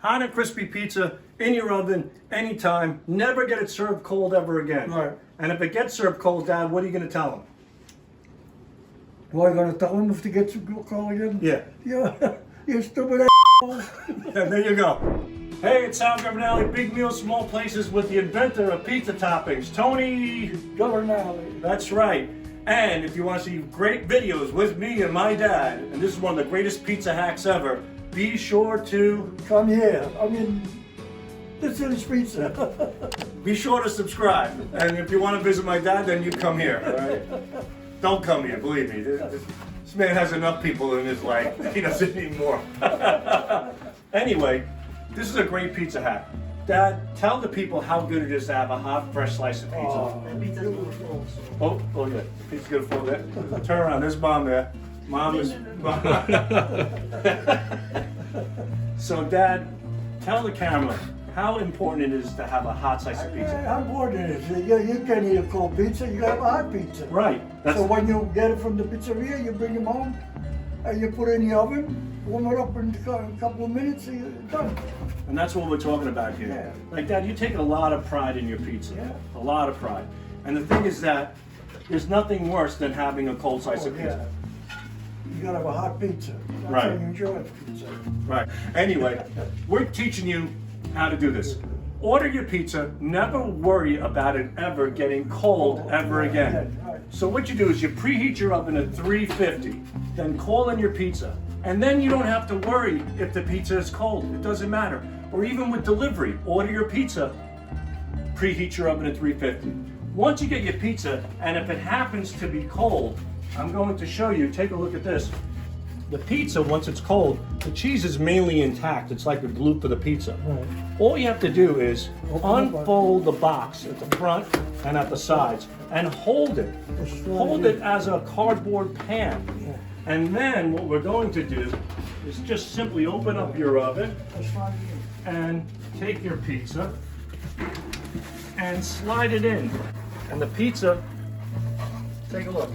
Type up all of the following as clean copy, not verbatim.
hot and crispy pizza in your oven, anytime. Never get it served cold ever again. Right. And if it gets served cold, Dad, what are you going to tell them? What, am I gonna tell him if he gets a call again? Yeah. Yeah, you stupid And there you go. Hey, it's Sal Governale, big meals, small places with the inventor of pizza toppings, Tony Governale. That's right. And if you want to see great videos with me and my dad, and this is one of the greatest pizza hacks ever, be sure to Come here. I mean, this is pizza. be sure to subscribe. And if you want to visit my dad, then you come here, all right? Don't come here, believe me. This man has enough people in his life. He doesn't need more. Anyway, this is a great pizza hack. Dad, tell the people how good it is to have a hot, fresh slice of pizza. Oh, yeah. Pizza's gonna fall there. Turn around. There's Mom there. Mom is. So, Dad, tell the camera how important it is to have a hot slice of pizza. How important it is? You can't eat a cold pizza, you have a hot pizza. Right. So when you get it from the pizzeria, you bring it home, and you put it in the oven, warm it up in a couple of minutes, and you're done. And that's what we're talking about here. Yeah. Like, Dad, you take a lot of pride in your pizza. Yeah. A lot of pride. And the thing is that there's nothing worse than having a cold slice of pizza. You gotta have a hot pizza. That's Right. how you enjoy pizza. Right. Anyway, we're teaching you how to do this. Order your pizza, never worry about it ever getting cold ever again. Right. So what you do is you preheat your oven at 350, then call in your pizza. And then you don't have to worry if the pizza is cold. It doesn't matter. Or even with delivery, order your pizza, preheat your oven at 350. Once you get your pizza, and if it happens to be cold, I'm going to show you, take a look at this. The pizza, once it's cold, the cheese is mainly intact. It's like the glue for the pizza. Right. All you have to do is Open the unfold the box at the front and at the sides and hold it. Just slide Hold it it as a cardboard pan. Yeah. And then what we're going to do is just simply open up your oven That's fine. and take your pizza and slide it in. And the pizza, take a look.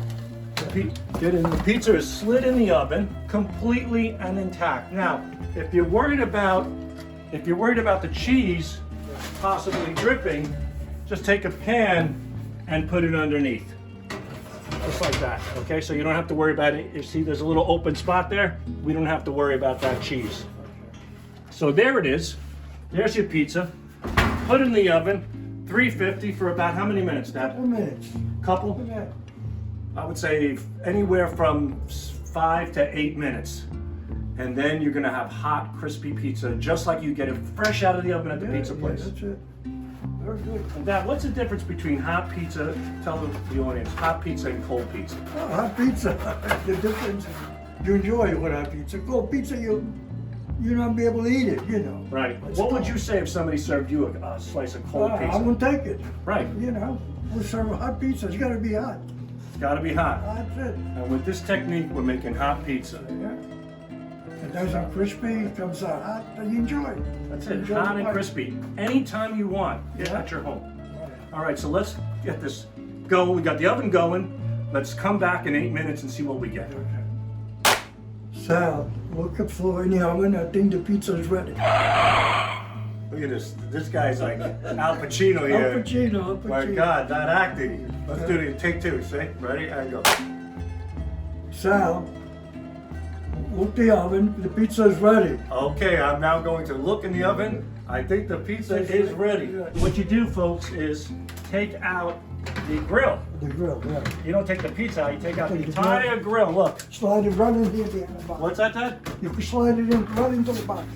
The pizza is slid in the oven completely and intact. Now, if you're worried about the cheese possibly dripping, just take a pan and put it underneath. Just like that, okay? So you don't have to worry about it. You see there's a little open spot there? We don't have to worry about that cheese. So there it is. There's your pizza. Put it in the oven, 350 for about how many minutes, Dad? Couple minutes. Couple? Yeah. I would say anywhere from 5 to 8 minutes. And then you're gonna have hot, crispy pizza, just like you get it fresh out of the oven at the pizza place. Yeah, that's it. Very good. And Dad, what's the difference between hot pizza, tell the audience, hot pizza and cold pizza? Oh, hot pizza. The difference, you enjoy it with hot pizza. Cold pizza, you not be able to eat it, you know. Right. It's What would cold. you say if somebody served you a slice of cold I pizza? wouldn't take it. Right. You know, we serve a hot pizza. It's gotta be hot. It's gotta be hot. That's it. And with this technique, we're making hot pizza. Yeah. It doesn't crispy, it comes out hot, and you enjoy it. That's it, Enjoy hot the and bite. crispy, anytime you want, Yeah. at your home. Right. All right, so let's get this going. We got the oven going. Let's come back in 8 minutes and see what we get. Okay. Sal, look up for in the oven. I think the pizza is ready. Look at this. This guy's like Al Pacino here. Al Pacino. My God, that acting. Let's do it. Take two. See? Ready? And go. Sal, look the oven. The pizza is ready. Okay, I'm now going to look in the oven. I think the pizza is ready. What you do, folks, is take out the grill. The grill, yeah. You don't take the pizza out. You take out the Take the entire grill. Look. Slide it right in here in the box. What's that, Dad? You can slide it in right into the box.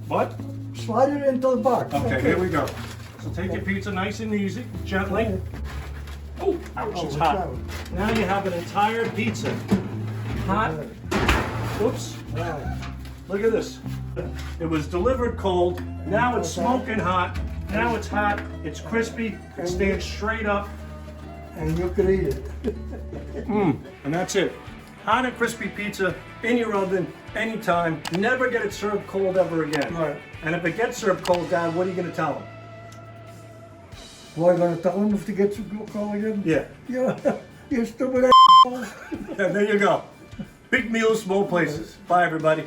What? Slide it into the box. Okay, here we go. So take your pizza nice and easy, gently. Oh, ouch, it's Oh, hot. it's Now you have an entire pizza. Hot. Oops. Right. Look at this. It was delivered cold. Now it's smoking hot. Now it's hot. It's crispy. It stands straight up. And you can eat it. And that's it. Hot and crispy pizza in your oven, anytime. Never get it served cold ever again. Right. And if it gets served cold, Dad, what are you going to tell them? What, you gonna tell him if he gets a call again? Yeah. Yeah. You stupid And there you go. Big meals, small places. Bye, everybody.